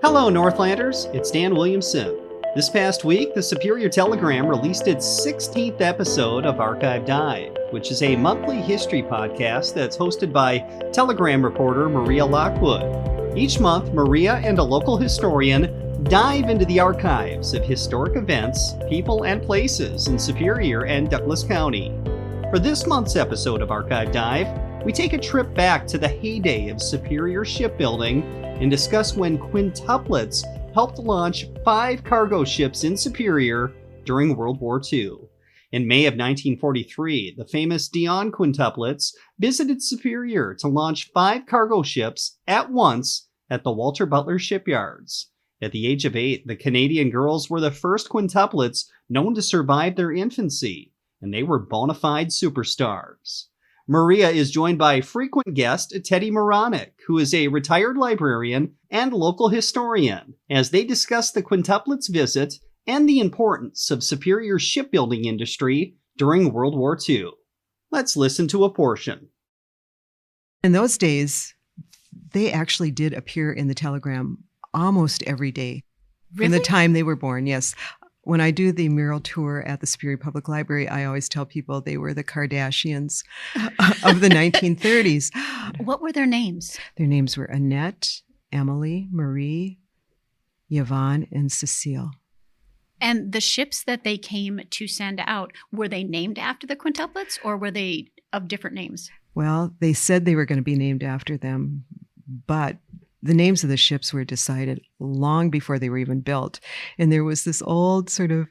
Hello, Northlanders. It's Dan Williamson. This past week, the Superior Telegram released its 16th episode of Archive Dive, which is a monthly history podcast that's hosted by Telegram reporter Maria Lockwood. Each month, Maria and a local historian dive into the archives of historic events, people, and places in Superior and Douglas County. For this month's episode of Archive Dive, we take a trip back to the heyday of Superior shipbuilding and discuss when Quintuplets helped launch 5 cargo ships in Superior during World War II. In May of 1943, the famous Dionne Quintuplets visited Superior to launch 5 cargo ships at once at the Walter Butler Shipyards. At the age of 8, the Canadian girls were the first quintuplets known to survive their infancy, and they were bonafide superstars. Maria is joined by frequent guest Teddie Meronek, who is a retired librarian and local historian, as they discuss the quintuplets' visit and the importance of Superior's shipbuilding industry during World War II. Let's listen to a portion. In those days, they actually did appear in the Telegram almost every day. Really? From the time they were born, yes. When I do the mural tour at the Superior Public Library, I always tell people they were the Kardashians of the 1930s. What were their names? Their names were Annette, Emily, Marie, Yvonne, and Cecile. And the ships that they came to send out, were they named after the quintuplets or were they of different names? Well, they said they were going to be named after them, but the names of the ships were decided long before they were even built. And there was this old sort of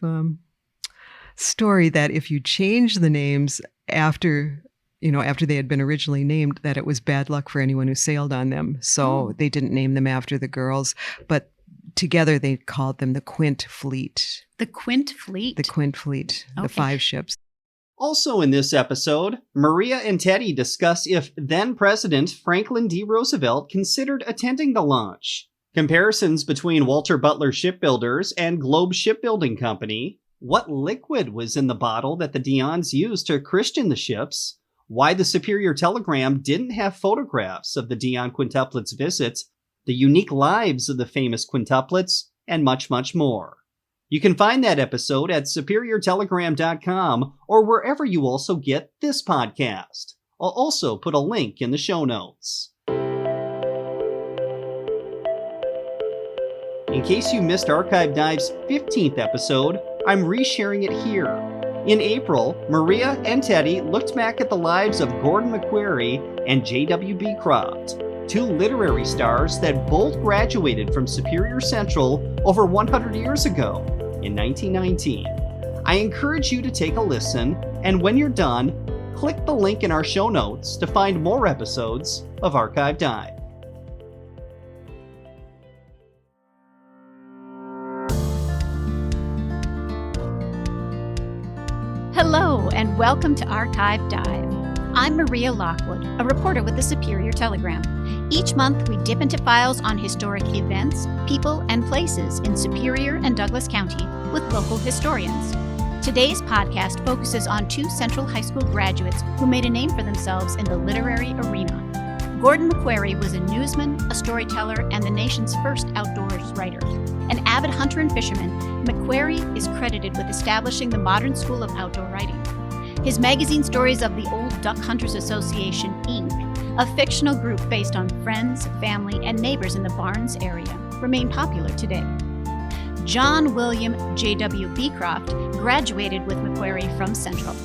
story that if you change the names after they had been originally named, that it was bad luck for anyone who sailed on them. So they didn't name them after the girls, but together they called them the Quint Fleet. The Quint Fleet? The Quint Fleet, Okay. the 5 ships. Also in this episode, Maria and Teddie discuss if then-President Franklin D. Roosevelt considered attending the launch, comparisons between Walter Butler Shipbuilders and Globe Shipbuilding Company, what liquid was in the bottle that the Dionnes used to christen the ships, why the Superior Telegram didn't have photographs of the Dionne Quintuplets' visits, the unique lives of the famous quintuplets, and much, much more. You can find that episode at superiortelegram.com or wherever you also get this podcast. I'll also put a link in the show notes. In case you missed Archive Dive's 15th episode, I'm resharing it here. In April, Maria and Teddie looked back at the lives of Gordon MacQuarrie and J.W. Beecroft, 2 literary stars that both graduated from Superior Central over 100 years ago. In 1919. I encourage you to take a listen, and when you're done, click the link in our show notes to find more episodes of Archive Dive. Hello, and welcome to Archive Dive. I'm Maria Lockwood, a reporter with the Superior Telegram. Each month, we dip into files on historic events, people, and places in Superior and Douglas County with local historians. Today's podcast focuses on 2 Central High School graduates who made a name for themselves in the literary arena. Gordon MacQuarrie was a newsman, a storyteller, and the nation's first outdoors writer. An avid hunter and fisherman, MacQuarrie is credited with establishing the modern school of outdoor writing. His magazine stories of the Old Duck Hunters Association, Inc., a fictional group based on friends, family, and neighbors in the Barnes area, remain popular today. John William J.W. Beecroft graduated with MacQuarrie from Central.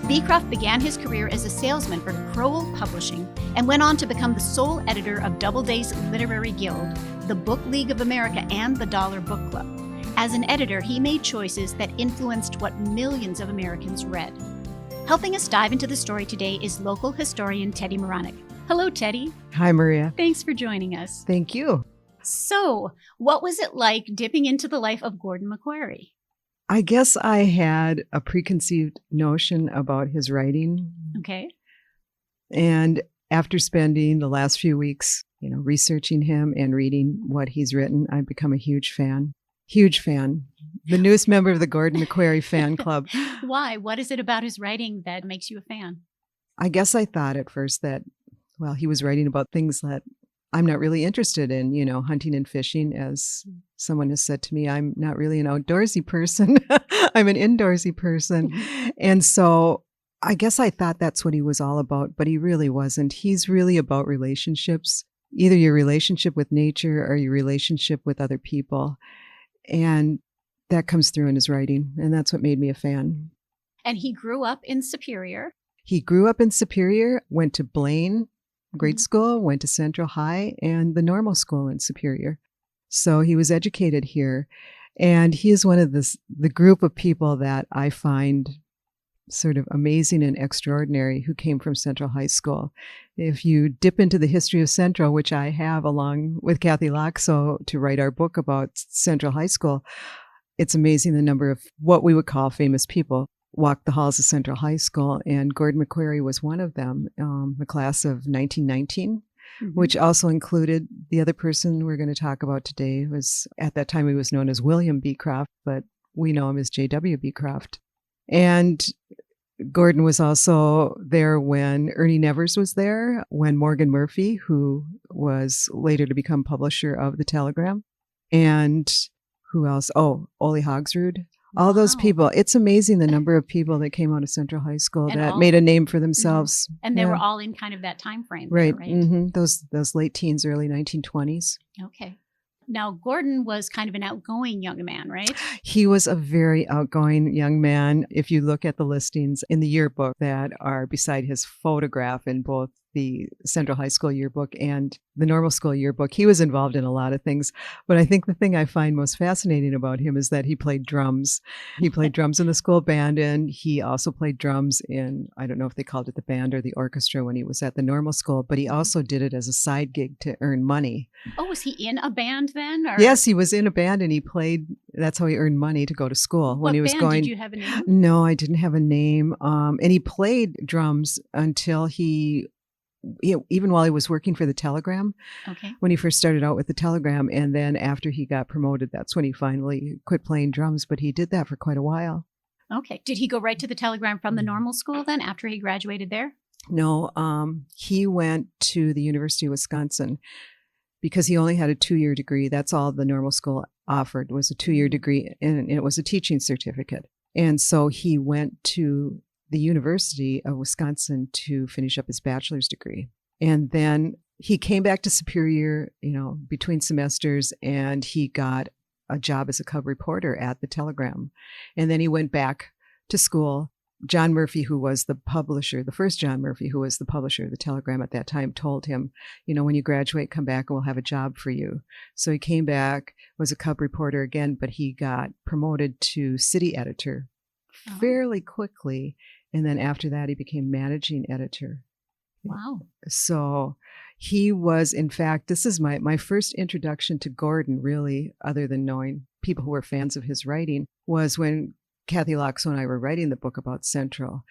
Beecroft began his career as a salesman for Crowell Publishing and went on to become the sole editor of Doubleday's Literary Guild, the Book League of America, and the Dollar Book Club. As an editor, he made choices that influenced what millions of Americans read. Helping us dive into the story today is local historian Teddie Meronek. Hello, Teddie. Hi, Maria. Thanks for joining us. Thank you. So, what was it like dipping into the life of Gordon MacQuarrie? I guess I had a preconceived notion about his writing. Okay. And after spending the last few weeks, researching him and reading what he's written, I've become a huge fan. Huge fan. The newest member of the Gordon MacQuarrie fan club. Why? What is it about his writing that makes you a fan? I guess I thought at first that, he was writing about things that I'm not really interested in, hunting and fishing. As someone has said to me, I'm not really an outdoorsy person. I'm an indoorsy person. And so I guess I thought that's what he was all about, but he really wasn't. He's really about relationships, either your relationship with nature or your relationship with other people. And that comes through in his writing. And that's what made me a fan. And he grew up in Superior. He grew up in Superior, went to Blaine grade school, went to Central High and the normal school in Superior. So he was educated here. And he is one of the group of people that I find sort of amazing and extraordinary who came from Central High School. If you dip into the history of Central, which I have along with Kathy Loxo to write our book about Central High School, it's amazing the number of what we would call famous people walked the halls of Central High School, and Gordon MacQuarrie was one of them, the class of 1919, which also included the other person we're going to talk about today. Was at that time he was known as William Beecroft, but we know him as J.W. Beecroft. And Gordon was also there when Ernie Nevers was there, when Morgan Murphy, who was later to become publisher of the Telegram, and who else? Oh, Ole Hogsrud. All those people. It's amazing the number of people that came out of Central High School and that made a name for themselves. And they were all in kind of that time frame. Right. There, right? Those late teens, early 1920s. Okay. Now, Gordon was kind of an outgoing young man, right? He was a very outgoing young man. If you look at the listings in the yearbook that are beside his photograph in both the Central High School yearbook and the normal school yearbook, he was involved in a lot of things. But I think the thing I find most fascinating about him is that he played drums. He played drums in the school band, and he also played drums in, I don't know if they called it the band or the orchestra when he was at the normal school, but he also did it as a side gig to earn money. Oh, was he in a band then? Or? Yes, he was in a band, and he played. That's how he earned money to go to school. What he was band? going. Did you have a name? No, I didn't have a name. And he played drums until even while he was working for the Telegram, when he first started out with the Telegram. And then after he got promoted, that's when he finally quit playing drums. But he did that for quite a while. Okay. Did he go right to the Telegram from the normal school then after he graduated there? No, he went to the University of Wisconsin because he only had a 2-year degree. That's all the normal school offered was a 2-year degree, and it was a teaching certificate. And so he went to the University of Wisconsin to finish up his bachelor's degree. And then he came back to Superior, between semesters, and he got a job as a cub reporter at the Telegram. And then he went back to school. John Murphy, who was the publisher, the first John Murphy, who was the publisher of the Telegram at that time, told him, when you graduate, come back and we'll have a job for you. So he came back, was a cub reporter again, but he got promoted to city editor fairly quickly. And then after that, he became managing editor. Wow. So he was, in fact, this is my first introduction to Gordon, really, other than knowing people who were fans of his writing, was when Kathy Loxo and I were writing the book about Central.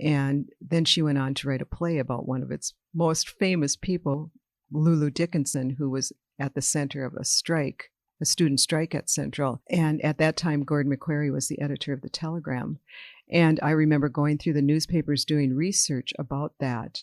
And then she went on to write a play about one of its most famous people, Lulu Dickinson, who was at the center of a student strike at Central. And at that time, Gordon MacQuarrie was the editor of the Telegram. And I remember going through the newspapers doing research about that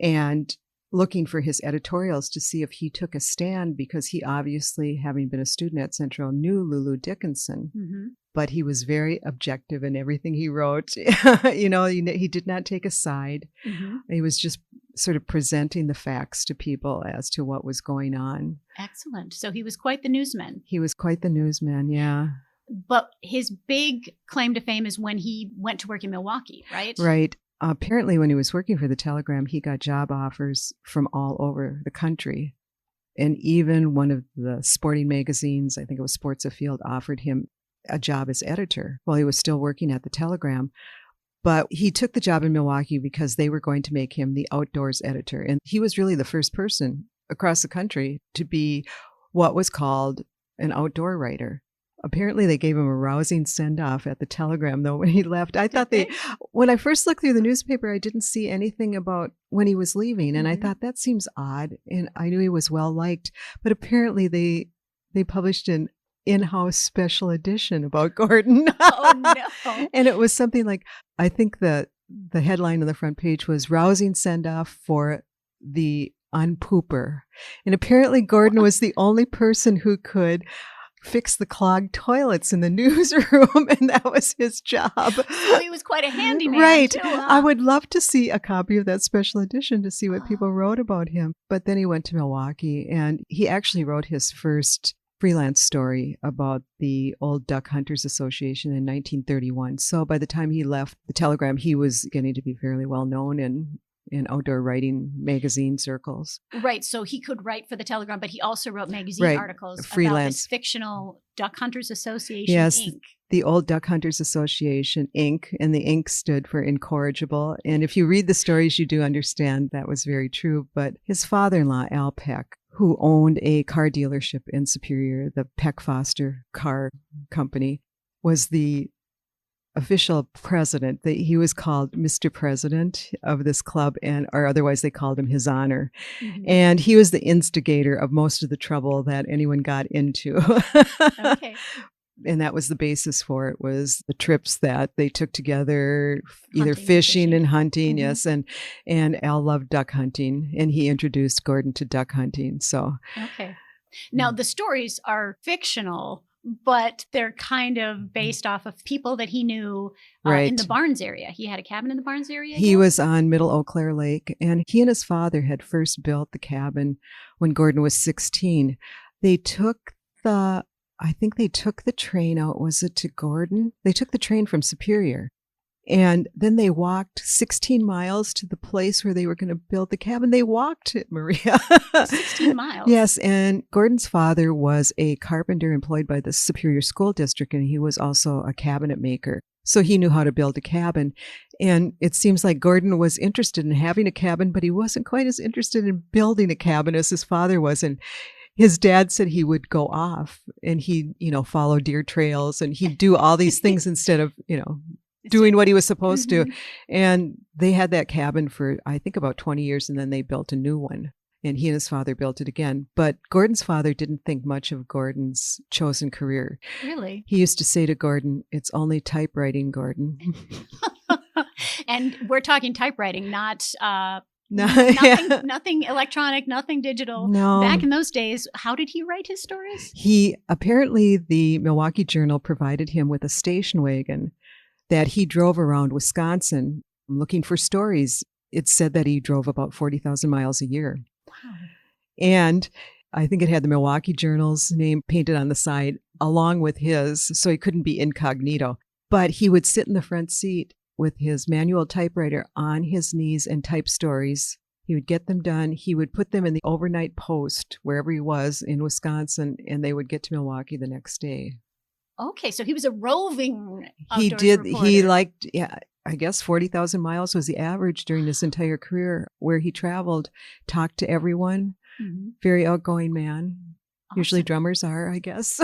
and looking for his editorials to see if he took a stand, because he obviously, having been a student at Central, knew Lulu Dickinson. Mm-hmm. But he was very objective in everything he wrote. He did not take a side. Mm-hmm. He was just sort of presenting the facts to people as to what was going on. Excellent. So he was quite the newsman. He was quite the newsman, yeah. But his big claim to fame is when he went to work in Milwaukee, right? Right. Apparently, when he was working for the Telegram, he got job offers from all over the country. And even one of the sporting magazines, I think it was Sports Afield, offered him a job as editor while he was still working at the Telegram. But he took the job in Milwaukee because they were going to make him the outdoors editor. And he was really the first person across the country to be what was called an outdoor writer. Apparently, they gave him a rousing send-off at the Telegram, though, when he left. I thought when I first looked through the newspaper, I didn't see anything about when he was leaving. And I thought, that seems odd. And I knew he was well-liked. But apparently, they published an in-house special edition about Gordon. Oh, no. And it was something like, I think the headline on the front page was "Rousing Send-Off for the unpooper. And apparently Gordon was the only person who could fix the clogged toilets in the newsroom, and that was his job. So he was quite a handyman. Right. Too, huh? I would love to see a copy of that special edition to see what people wrote about him. But then he went to Milwaukee, and he actually wrote his first freelance story about the old Duck Hunters Association in 1931. So by the time he left the Telegram, he was getting to be fairly well known in outdoor writing magazine circles. Right. So he could write for the Telegram, but he also wrote magazine articles freelance about this fictional Duck Hunters Association, yes, Inc. The old Duck Hunters Association, Inc., and the Inc. stood for incorrigible. And if you read the stories, you do understand that was very true. But his father-in-law, Al Peck, who owned a car dealership in Superior, the Peck Foster Car Company, was the official president. He was called Mr. President of this club, or otherwise they called him His Honor. Mm-hmm. And he was the instigator of most of the trouble that anyone got into. Okay. And that was the basis for it, was the trips that they took together, either fishing and hunting. Mm-hmm. Yes. And Al loved duck hunting, and he introduced Gordon to duck hunting. So, okay. Now the stories are fictional, but they're kind of based off of people that he knew in the Barnes area. He had a cabin in the Barnes area. He was on Middle Eau Claire Lake, and he and his father had first built the cabin when Gordon was 16. They took the train out. Was it to Gordon? They took the train from Superior. And then they walked 16 miles to the place where they were going to build the cabin. They walked it, Maria. 16 miles. Yes. And Gordon's father was a carpenter employed by the Superior School District, and he was also a cabinet maker. So he knew how to build a cabin. And it seems like Gordon was interested in having a cabin, but he wasn't quite as interested in building a cabin as his father was. And his dad said he would go off and he'd, follow deer trails, and he'd do all these things instead of, doing what he was supposed to. And they had that cabin for, I think, about 20 years, and then they built a new one. And he and his father built it again. But Gordon's father didn't think much of Gordon's chosen career. Really? He used to say to Gordon, "It's typewriting, Gordon." And we're talking typewriting, not nothing electronic, nothing digital. No. Back in those days, how did he write his stories? Apparently the Milwaukee Journal provided him with a station wagon that he drove around Wisconsin looking for stories. It said that he drove about 40,000 miles a year. Wow. And I think it had the Milwaukee Journal's name painted on the side along with his, so he couldn't be incognito. But he would sit in the front seat with his manual typewriter on his knees and type stories. He would get them done. He would put them in the overnight post wherever he was in Wisconsin, and they would get to Milwaukee the next day. Okay, so he was a roving reporter. He liked, I guess 40,000 miles was the average during his entire career, where he traveled, talked to everyone, very outgoing man. Awesome. Usually drummers are, I guess.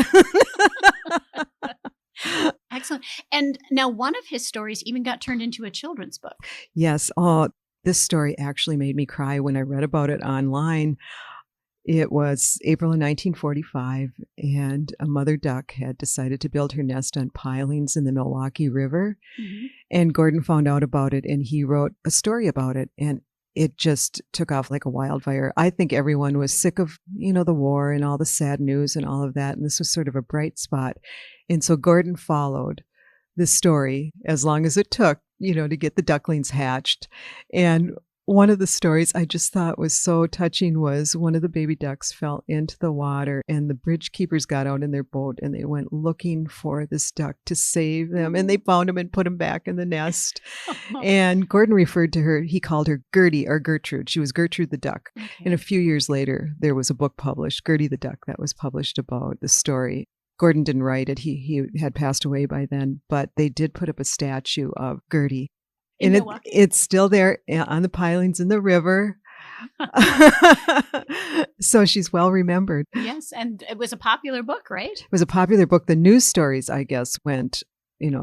Excellent. And now one of his stories even got turned into a children's book. Yes. Oh, this story actually made me cry when I read about it online. It was April of 1945, and a mother duck had decided to build her nest on pilings in the Milwaukee River. Mm-hmm. And Gordon found out about it, and he wrote a story about it, and it just took off like a wildfire. I think everyone was sick of, the war and all the sad news and all of that, and this was sort of a bright spot. And so Gordon followed this story as long as it took, to get the ducklings hatched. And one of the stories I just thought was so touching was one of the baby ducks fell into the water, and the bridge keepers got out in their boat and they went looking for this duck to save them. And they found him and put him back in the nest. And Gordon referred to her, he called her Gertie or Gertrude. She was Gertrude the duck. Okay. And a few years later, there was a book published, Gertie the Duck, that was published about the story. Gordon didn't write it. He had passed away by then, but they did put up a statue of Gertie. And it's still there on the pilings in the river. So she's well remembered. Yes, and it was a popular book, right? It was a popular book. The news stories, I guess, went,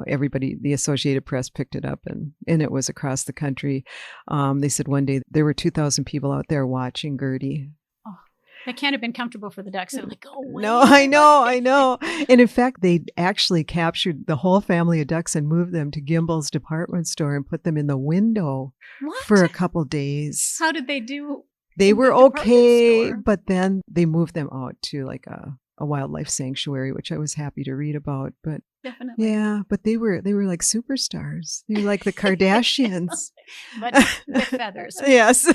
everybody, the Associated Press picked it up, and it was across the country. They said one day there were 2,000 people out there watching Gertie. That can't have been comfortable for the ducks. They're like, oh, wait. No, I know. And in fact, they actually captured the whole family of ducks and moved them to Gimbel's department store and put them in the window for a couple days. How did they do? They in were the department okay, store. but then they moved them out to like a wildlife sanctuary, which I was happy to read about. But Definitely. yeah, but they were like superstars. They were like the Kardashians. But with feathers. Yes.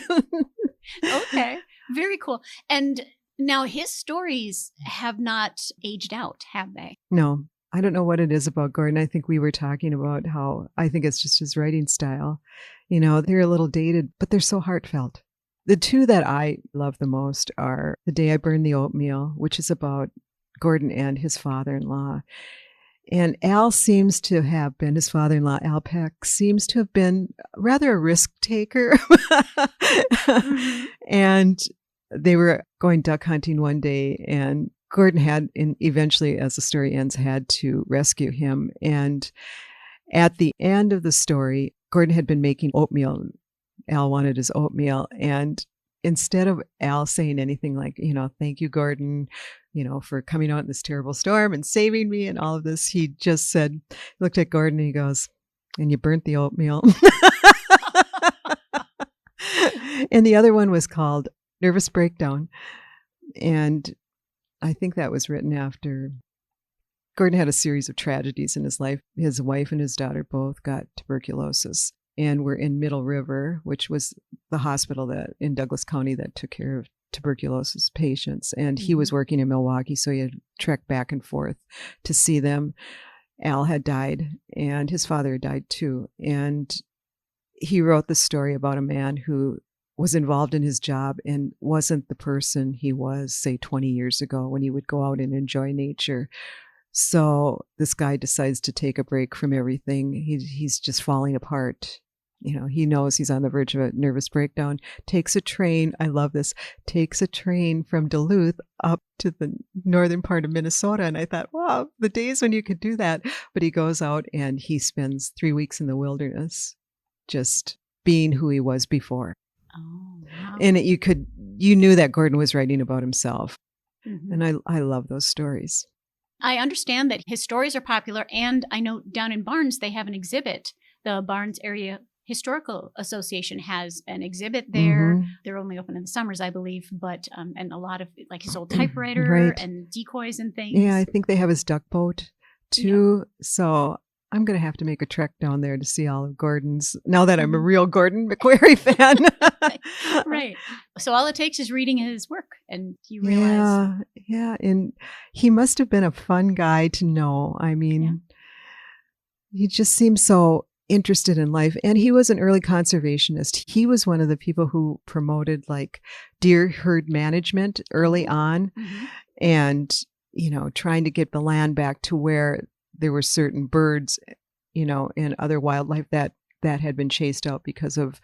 Okay. Very cool. And now his stories have not aged out, have they? No, I don't know what it is about Gordon. I think we were talking about how I think it's just his writing style. You know, they're a little dated, but they're so heartfelt. The two that I love the most are The Day I Burned the Oatmeal, which is about Gordon and his father-in-law. And Al seems to have been, his father-in-law, Al Peck, seems to have been rather a risk taker. And they were going duck hunting one day, and Gordon had, eventually, as the story ends, had to rescue him. And at the end of the story, Gordon had been making oatmeal. Al wanted his oatmeal. And instead of Al saying anything like, thank you, Gordon, for coming out in this terrible storm and saving me and all of this, he just said, looked at Gordon and he goes, and you burnt the oatmeal. And the other one was called Nervous Breakdown. And I think that was written after Gordon had a series of tragedies in his life. His wife and his daughter both got tuberculosis and were in Middle River, which was the hospital that in Douglas County that took care of tuberculosis patients. And he was working in Milwaukee, so he had trekked back and forth to see them. Al had died, and his father had died too. And he wrote the story about a man who was involved in his job and wasn't the person he was, say, 20 years ago when he would go out and enjoy nature. So this guy decides to take a break from everything. He's just falling apart. He knows he's on the verge of a nervous breakdown, takes a train. I love this. Takes a train from Duluth up to the northern part of Minnesota. And I thought, wow, the days when you could do that. But he goes out and he spends 3 weeks in the wilderness, just being who he was before. Oh, wow. And you knew that Gordon was writing about himself. And I love those stories. I understand that his stories are popular, and I know down in Barnes they have an exhibit. The Barnes Area Historical Association has an exhibit there. They're only open in the summers, I believe, but and a lot of like his old typewriter and decoys and things. Yeah, I think they have his duck boat too. Yeah. So I'm going to have to make a trek down there to see all of Gordon's, now that I'm a real Gordon MacQuarrie fan. Right. So all it takes is reading his work and you realize. Yeah. And he must have been a fun guy to know. I mean, he just seems so interested in life. And he was an early conservationist. He was one of the people who promoted like deer herd management early on and, trying to get the land back to where there were certain birds, and other wildlife that had been chased out because of,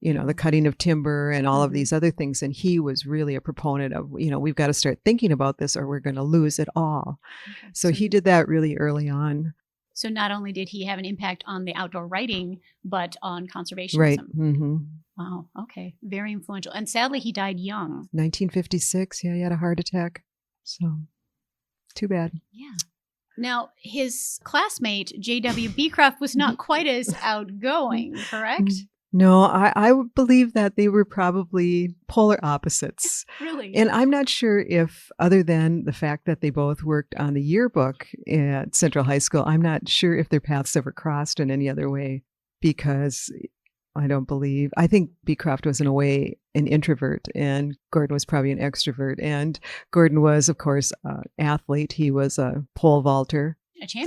the cutting of timber and all of these other things. And he was really a proponent of, we've got to start thinking about this or we're going to lose it all. Okay. So he did that really early on. So not only did he have an impact on the outdoor writing, but on conservationism. Right. Wow. Okay. Very influential. And sadly, he died young. 1956. Yeah, he had a heart attack. So too bad. Yeah. Now, his classmate, J.W. Beecroft, was not quite as outgoing, correct? No, I would believe that they were probably polar opposites. Really? And I'm not sure if, other than the fact that they both worked on the yearbook at Central High School, I'm not sure if their paths ever crossed in any other way, because I think Beecroft was in a way an introvert and Gordon was probably an extrovert. And Gordon was, of course, an athlete. He was a pole vaulter.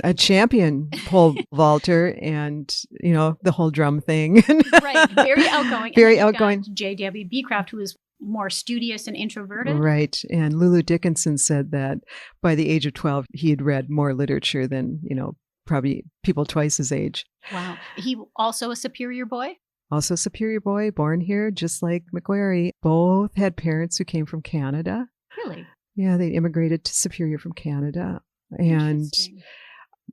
A champion pole vaulter and, the whole drum thing. Right. Very outgoing. Very outgoing. J.W. Beecroft, who was more studious and introverted. Right. And Lulu Dickinson said that by the age of 12, he had read more literature than, probably people twice his age. Wow. He also a Superior boy? Also a Superior boy, born here, just like MacQuarrie. Both had parents who came from Canada. Really? Yeah, they immigrated to Superior from Canada. And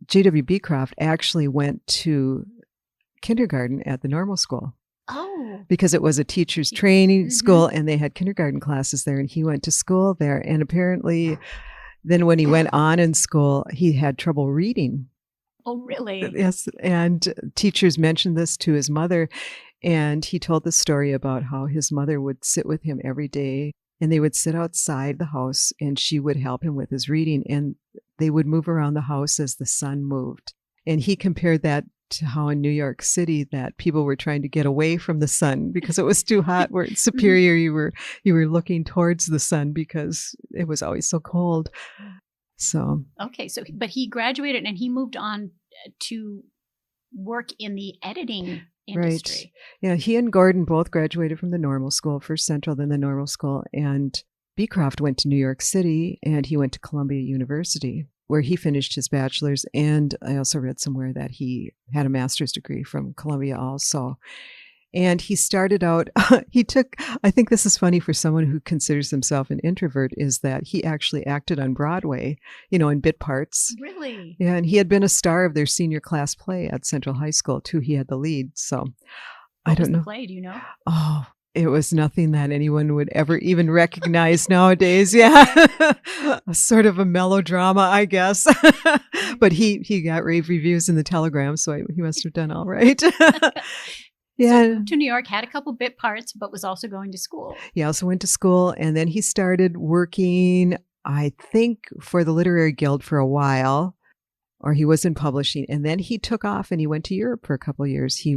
J.W. Beecroft actually went to kindergarten at the normal school. Oh. Because it was a teacher's training school and they had kindergarten classes there and he went to school there. And apparently then when he went on in school, he had trouble reading. Oh, really? Yes. And teachers mentioned this to his mother. And he told the story about how his mother would sit with him every day, and they would sit outside the house and she would help him with his reading, and they would move around the house as the sun moved. And he compared that to how in New York City that people were trying to get away from the sun because it was too hot. Where in Superior you were looking towards the sun because it was always so cold. So okay, but he graduated and he moved on to work in the editing industry. Right. Yeah, he and Gordon both graduated from the normal school, first Central, then the normal school. And Beecroft went to New York City and he went to Columbia University, where he finished his bachelor's. And I also read somewhere that he had a master's degree from Columbia also. And he started out, I think this is funny for someone who considers himself an introvert, is that he actually acted on Broadway, in bit parts. Really? Yeah, and he had been a star of their senior class play at Central High School, too. He had the lead. So I don't know. What was the play? Do you know? Oh, it was nothing that anyone would ever even recognize nowadays. Yeah. Sort of a melodrama, I guess. But he got rave reviews in the Telegram, so he must have done all right. Yeah. So to New York, had a couple bit parts, but was also going to school. He also went to school, and then he started working, I think, for the Literary Guild for a while, or he was in publishing. And then he took off and he went to Europe for a couple of years. He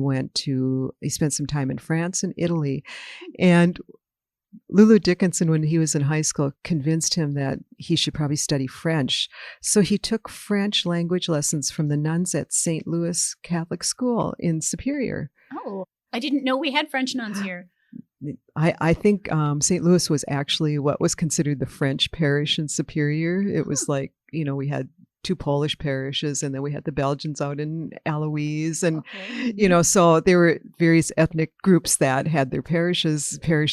spent some time in France and Italy. And Lulu Dickinson, when he was in high school, convinced him that he should probably study French. So he took French language lessons from the nuns at St. Louis Catholic School in Superior. Oh, I didn't know we had French nuns here. I think St. Louis was actually what was considered the French parish in Superior. It was like, we had 2 Polish parishes, and then we had the Belgians out in Eloise. And, so there were various ethnic groups that had their parish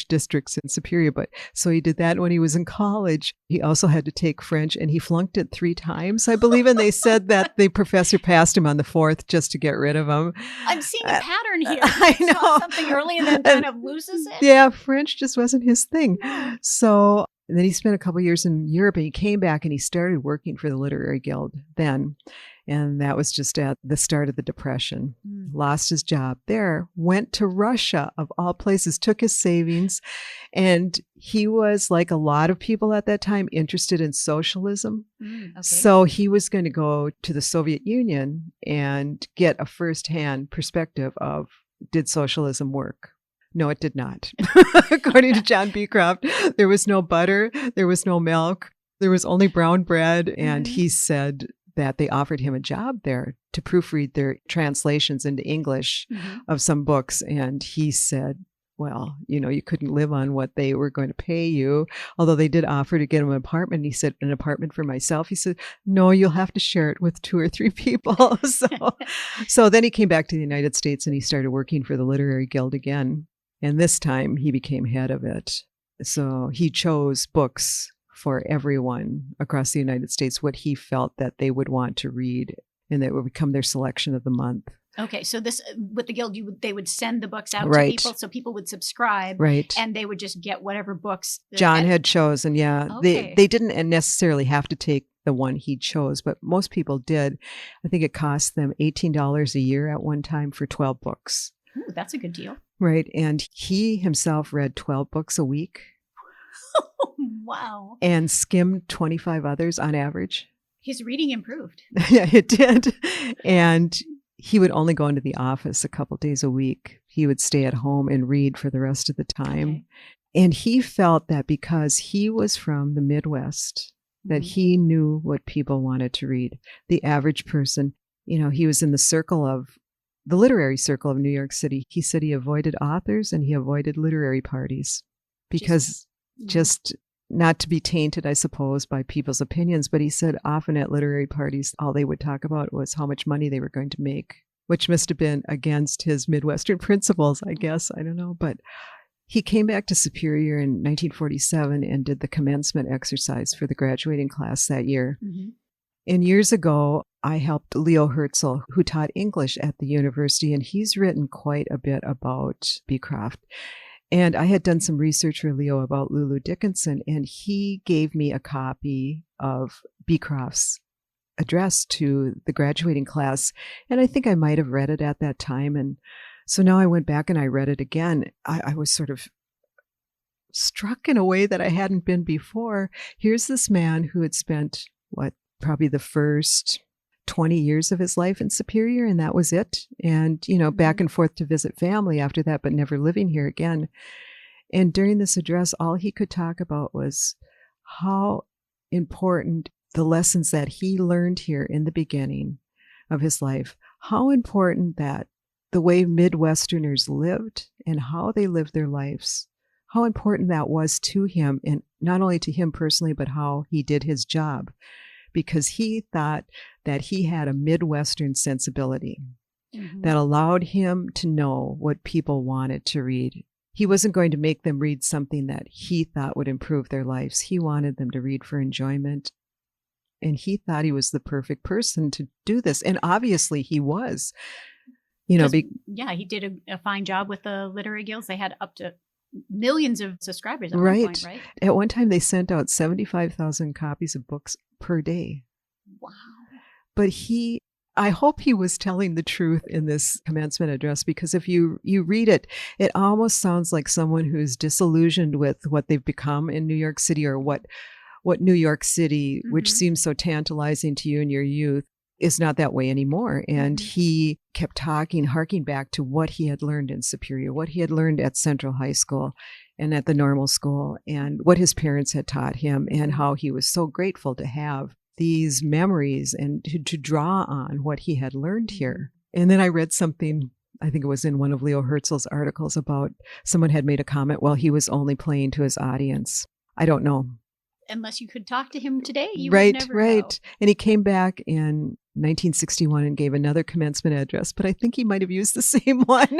districts in Superior. But so he did that when he was in college. He also had to take French, and he flunked it 3 times, I believe. And they said that the professor passed him on the 4th just to get rid of him. I'm seeing a pattern here. I know. Saw something early and then kind of loses it. Yeah, French just wasn't his thing. So... And then he spent a couple of years in Europe, and he came back and he started working for the Literary Guild then. And that was just at the start of the Depression. Lost his job there, went to Russia, of all places, took his savings. And he was, like a lot of people at that time, interested in socialism. Okay. So he was going to go to the Soviet Union and get a firsthand perspective of, did socialism work? No, it did not. According to John Beecroft, there was no butter, there was no milk, there was only brown bread. And he said that they offered him a job there to proofread their translations into English of some books. And he said, well, you couldn't live on what they were going to pay you, although they did offer to get him an apartment. And he said, an apartment for myself? He said, no, you'll have to share it with 2 or 3 people. So then he came back to the United States and he started working for the Literary Guild again. And this time he became head of it. So he chose books for everyone across the United States, what he felt that they would want to read, and that would become their selection of the month. Okay, so this with the guild, they would send the books out to people, so people would subscribe, and they would just get whatever books John had chosen. Yeah, okay. They didn't necessarily have to take the one he chose, but most people did. I think it cost them $18 a year at one time for 12 books. Ooh, that's a good deal. Right. And he himself read 12 books a week. Wow. And skimmed 25 others on average. His reading improved. Yeah, it did. And he would only go into the office a couple days a week. He would stay at home and read for the rest of the time. Okay. And he felt that because he was from the Midwest, that he knew what people wanted to read. The average person, he was in the literary circle of New York City. He said he avoided authors and he avoided literary parties because just not to be tainted, I suppose, by people's opinions. But he said often at literary parties, all they would talk about was how much money they were going to make, which must have been against his Midwestern principles, I guess. I don't know. But he came back to Superior in 1947 and did the commencement exercise for the graduating class that year. And years ago, I helped Leo Herzl, who taught English at the university, and he's written quite a bit about Beecroft. And I had done some research for Leo about Lulu Dickinson, and he gave me a copy of Beecroft's address to the graduating class. And I think I might have read it at that time. And So now I went back and I read it again. I was sort of struck in a way that I hadn't been before. Here's this man who had spent, probably the first 20 years of his life in Superior, and that was it. And, back and forth to visit family after that, but never living here again. And during this address, all he could talk about was how important the lessons that he learned here in the beginning of his life, how important that the way Midwesterners lived and how they lived their lives, how important that was to him, and not only to him personally, but how he did his job, because he thought that he had a Midwestern sensibility that allowed him to know what people wanted to read. He wasn't going to make them read something that he thought would improve their lives. He wanted them to read for enjoyment. And he thought he was the perfect person to do this. And obviously he was. He did a fine job with the literary guilds. They had up to millions of subscribers at one point, right? At one time, they sent out 75,000 copies of books per day. Wow. But I hope he was telling the truth in this commencement address, because if you read it, it almost sounds like someone who's disillusioned with what they've become in New York City, or what New York City, which seems so tantalizing to you in your youth, is not that way anymore. And he kept harking back to what he had learned in Superior, what he had learned at Central High School and at the normal school, and what his parents had taught him, and how he was so grateful to have these memories and to draw on what he had learned here. And then I read something, I think it was in one of Leo Herzl's articles, about someone had made a comment, well, he was only playing to his audience. I don't know. Unless you could talk to him today, you would never know. And he came back in 1961 and gave another commencement address, but I think he might have used the same one.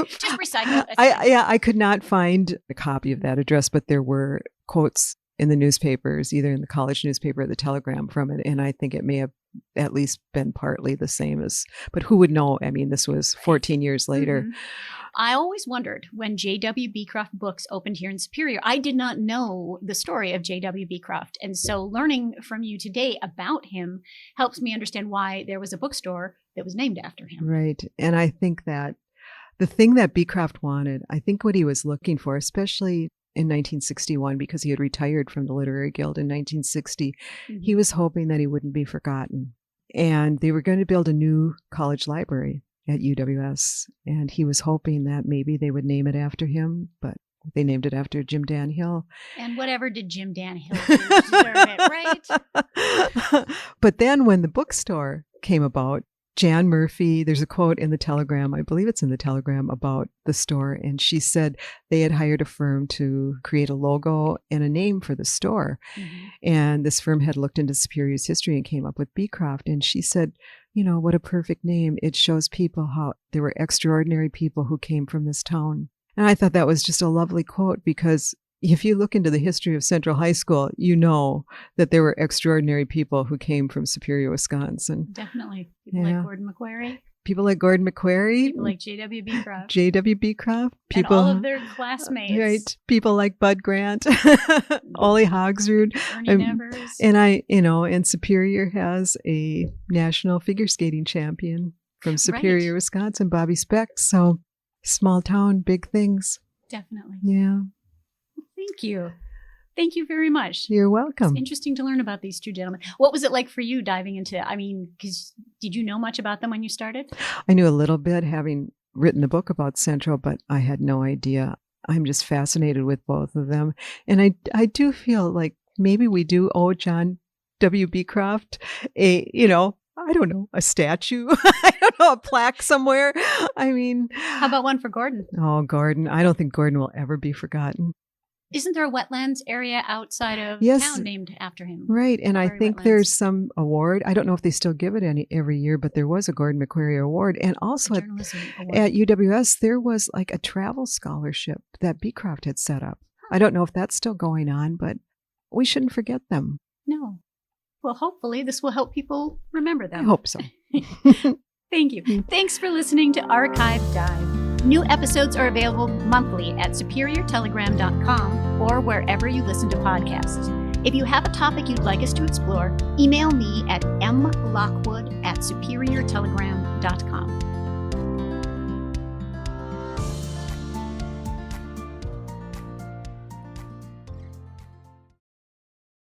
Just recycle it. I could not find a copy of that address, but there were quotes in the newspapers, either in the college newspaper or the Telegram, from it. And I think it may have at least been partly the same but who would know? I mean, this was 14 years later. I always wondered when J.W. Beecroft Books opened here in Superior. I did not know the story of J.W. Beecroft. And so learning from you today about him helps me understand why there was a bookstore that was named after him. Right. And I think that the thing that Beecroft wanted, I think what he was looking for, especially in 1961, because he had retired from the Literary Guild in 1960, he was hoping that he wouldn't be forgotten. And they were going to build a new college library at UWS, and he was hoping that maybe they would name it after him, but they named it after Jim Dan Hill. And whatever did Jim Dan Hill do to deserve it, right? But then when the bookstore came about, Jan Murphy, there's a quote in the Telegram, I believe it's in the Telegram, about the store, and she said they had hired a firm to create a logo and a name for the store. And this firm had looked into Superior's history and came up with Beecroft, and she said, what a perfect name. It shows people how there were extraordinary people who came from this town. And I thought that was just a lovely quote, because if you look into the history of Central High School, you know that there were extraordinary people who came from Superior, Wisconsin. Definitely. People like Gordon MacQuarrie. People like Gordon MacQuarrie. People like J.W. Beecroft. J.W. Beecroft. People, and all of their classmates. Right. People like Bud Grant, Ollie Hogsrud. Ernie Nevers. And and Superior has a national figure skating champion from Superior, Wisconsin, Bobby Speck. So small town, big things. Definitely. Yeah. Thank you. Thank you very much. You're welcome. It's interesting to learn about these two gentlemen. What was it like for you diving into, because did you know much about them when you started? I knew a little bit, having written the book about Central, but I had no idea. I'm just fascinated with both of them. And I do feel like maybe we do owe John W. Beecroft I don't know, a statue. I don't know, a plaque somewhere. I mean. How about one for Gordon? Oh, Gordon. I don't think Gordon will ever be forgotten. Isn't there a wetlands area outside of town named after him? Right. And I think there's some award. I don't know if they still give it every year, but there was a Gordon MacQuarrie Award. And also at UWS, there was like a travel scholarship that Beecroft had set up. I don't know if that's still going on, but we shouldn't forget them. No. Well, hopefully this will help people remember them. I hope so. Thank you. Thanks for listening to Archive Dive. New episodes are available monthly at superiortelegram.com or wherever you listen to podcasts. If you have a topic you'd like us to explore, email me at mlockwood@superiortelegram.com.